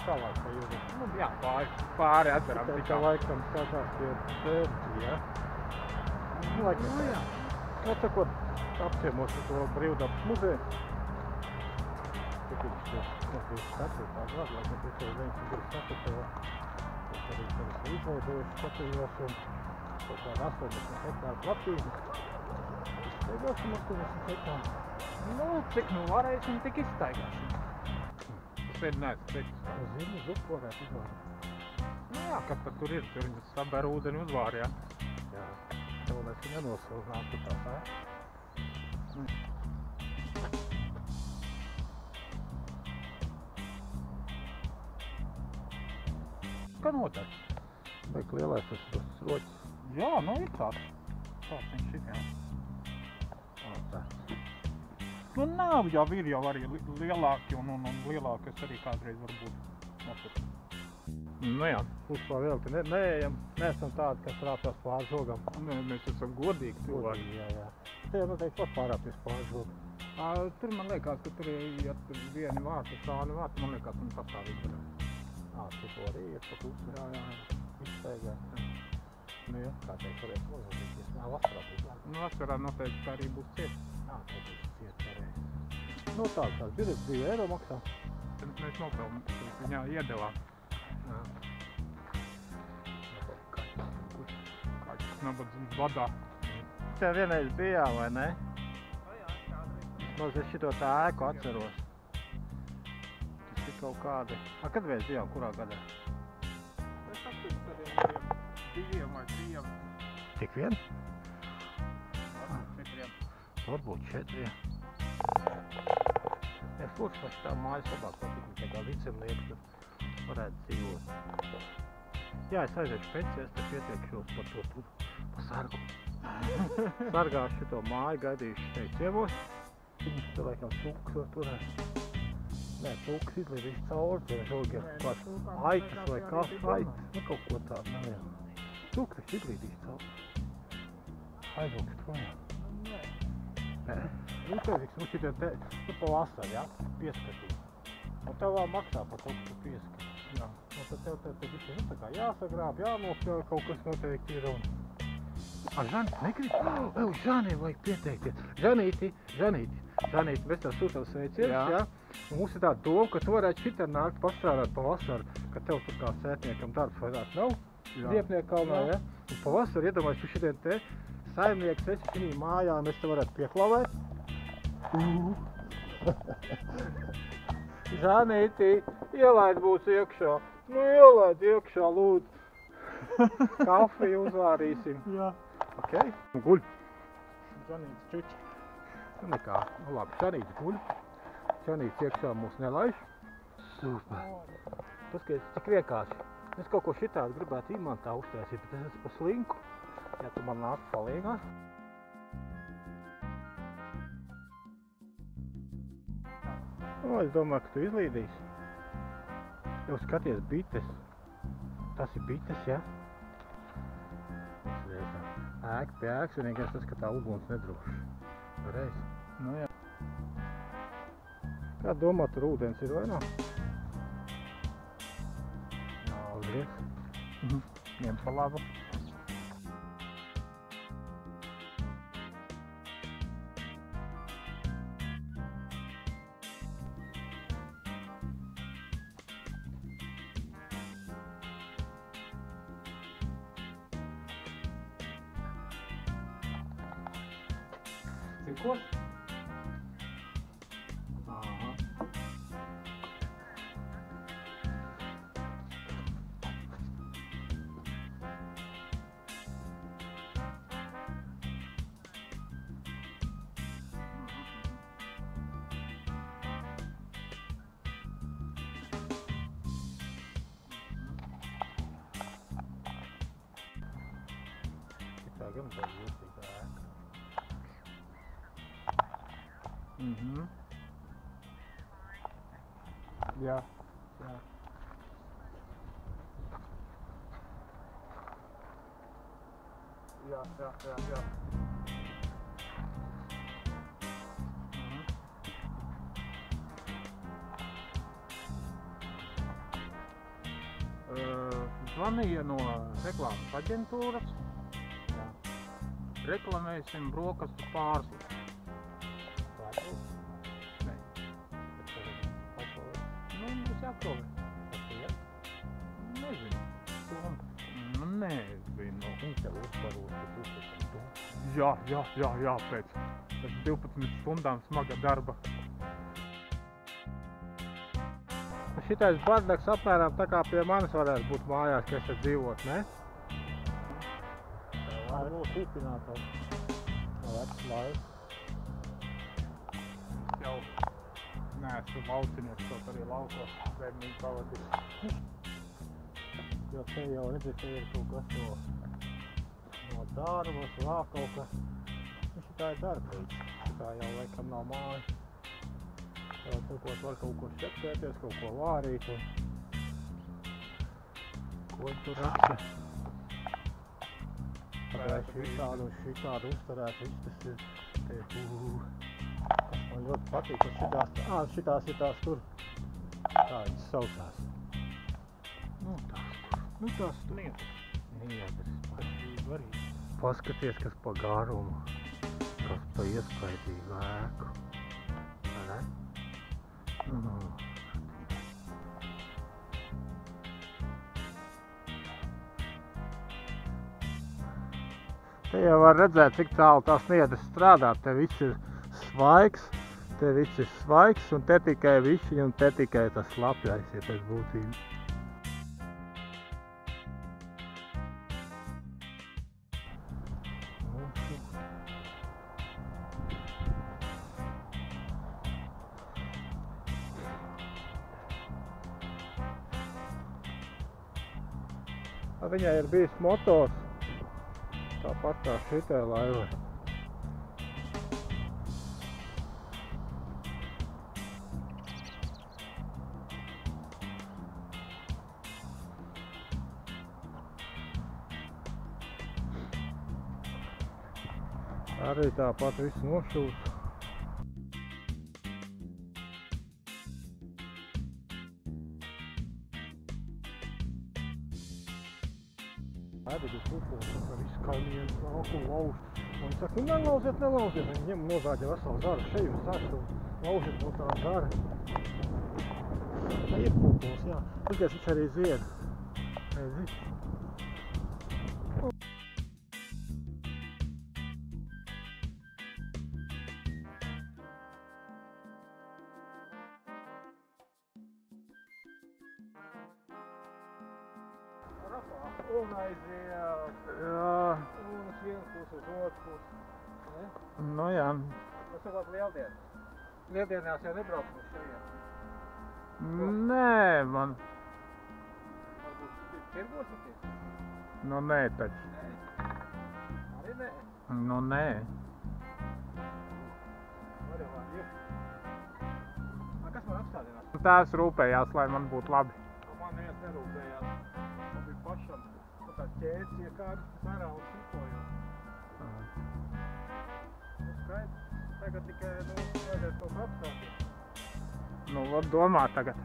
tālāk pa jūru. Nu, jā, pāri atveram Tā tikā. laikam skatās tie pērķi, ja? Nu, laikam tā. jā. Atsakot, apciemos ar to brīvdabas muzeju. Tik viņš to 24. gadu, laikam 1924. Es arī tad izveidojuši, skatījos un kaut kāda 80 hektāru platība. Izsteigosim 80 hektāru. Nu, cik nu varēsim, tik izstaigāsim. Es vien neesmu teicis. Zinu, zupu varētu izvārīt. Nu jā, kas tad tur ir? Tur viņas saber ūdeni uzvāri, jā. Jā, tev mēs viņu nenosilzināt, tur tā tā. Kā notiek? Vajag lielais tas roķis. Jā, nu ir tāds. Tāds viņš ir, jā. Tā. Nu nav, jau ir jau arī lielāki un lielākas arī kādreiz varbūt nopirkt. Nu jā. Uzpā vēl, ka neejam, neesam tādi, kas rāpjās pāri žogam. Nē, mēs esam godīgi cilvēki. Jā. Te jau noteikti var pārāpties pāri žogam. Tur man liekas, ka tur ir, ja tur vieni vārti, sāni vārti, man liekas, man pastāvīgi varētu. Tu to arī iet pa pusi. Jā. Izsteigā. Nu jā, kā teikt, varēs nozadīties. Vasarā būs labi. Nu, vasarā noteikti tā arī būs ciet. Tā būs ciet pareizi. Nu tāds biļets 2 eiro maksā. Tad mēs nopelnām, viņā iedevām. Jā. Kāds nabadzības badā. Te vienreiz bijām, vai ne? Es šito tā ēku atceros. Tas ir kaut kādi. Kad mēs bijām, kurā gadā? Es atceros arī 2 vai 3. Tik vien? Varbūt 4. Varbūt 4. Es lūdzu par šitām mājas labāk, patīk, tā kā vicemnieks tur varētu dzīvot. Jā, es aiziešu pensijas, te pietiekšos par to tur, pa sargu. Sargāšu šito māju, gaidīšu šeit ciemos. Viņš te laikam cūks var turēt. Nē, cūks izlīdīšu cauri, tie žogi ir kāds aitas vai kāds aitas. Nu, kaut ko tādu nav jau. Cūks viņš izlīdīšu cauri. Aizlūks projām. Nē. Nu, teviks, šitie te, pa vasaru, jā, pieskatīt. Un tev vēl maksā par to, ka tu pieskatīt. Jā. Un tad tev te visi, tā kā jāsagrāb, jānopļauj, kaut kas noteikti ir un... Žanīti negrib? Žanī vajag pieteikties. Žanīti, mēs tev sūtam sveicienus, jā? Un mums ir tā doma, ka tu varētu šitā nākt pastrādāt pa vasaru, ka tev tur kā sētniekam darbs vairāk nav. Ziepnieku kalnā, jā? Un pa vasaru iedomājies, tu šitiem te saimnieks esi šī mājā, mēs te varētu pieklavēt. Žanīti, ielaid būs iekšā. Nu, ielaid iekšā, lūdzu. Kafiju uzvārīsim. Jā. Ok, un guļ. Žanīts čuči. Nu nekā, nu labi, Žanīts guļ. Žanīts iekšā mūs nelaiž. Super. Paskaties, cik vienkārši. Es kaut ko šitādu gribētu imantā uztaisīt, bet es esmu pa slinku. Ja tu man nāc palīgā. Nu, es domāju, ka tu izlīdīsi. Jau skaties bites. Tas ir bites, ja? Ēka pie ēkas, vienīgais tas, ka tā uguns nedroši. Reiz. Nu jā. Kā domā, tur ūdens ir vai nav? Paldies. Ņem pa labu. Ko? Aha. Tā gan tā jūtīgā ēka. Jā. Jā. Zvanīja no reklāmas aģentūras. Jā. Reklamēsim brokastu pārslas. Nē. Nu, būs jāprovē. Nezinu. Nu, nezinu. Viņš tev uzparūs, ka tu esam tu. Jā, pēc 12 stundām smaga darba. Šitais bardaks apmēram tā kā pie manis varētu būt mājās, ka es te dzīvot, ne? Tā ir mūsu upinātājs. No vecs laiks. Jau neesmu laucinieks, kaut arī laukos bērnīgi pavadīt. Jo te jau redzi, te ir kaut kas no darbas, vēl kaut kas. Šitā ir darbīgs. Šitā jau laikam nav māja. Turkot var kaut ko šķeptēties, kaut ko vārīt un ko tur raksta. Šitādu uzturēt, viss tas ir te, man ļoti patīk, ka šitās tur tādas saucās. Nu tās tur. Niedras. Paskaties, kas pa garumu, kas pa iespaidīgu ēku. Vai ne? Te jau var redzēt, cik tālu tās niedras strādā. Te viss ir svaigs, un te tikai višķiņi, un te tikai tas lapjais, ja pēc būtības. Viņai ir bijis motors, tāpat kā šitai laivai. Arī tāpat viss nošūts. Ēdīgas upos, ka visu kaimiņiem nāk un lauž. Un viņi saka, nelauziet. Viņi ņem nozāģa veselu zaru šeju un sāks un laužiet no tā zara. Tā ir pupos, jā. Tikai viņš arī zied. Redzi? Un aiziet. Jā. Un uz vienas puses, uz otras puses. Ne? Nu jā. Tas sakot lieldienas. Lieldienās jau nebrauc uz šajien. Nē, man. Varbūt tirgosities? Nu nē, taču. Nē. Arī nē? Nu nē. Var jau var iet. Kas man apstādinās? Tās rūpējās, lai man būtu labi. Man neviens nerūpējās. Man bija pašam. Tās ķēdes iekārtas sarā un šipojot. Nu skaidrs. Tagad tikai, vajadzētu kaut apstāties. Nu, var domāt tagad.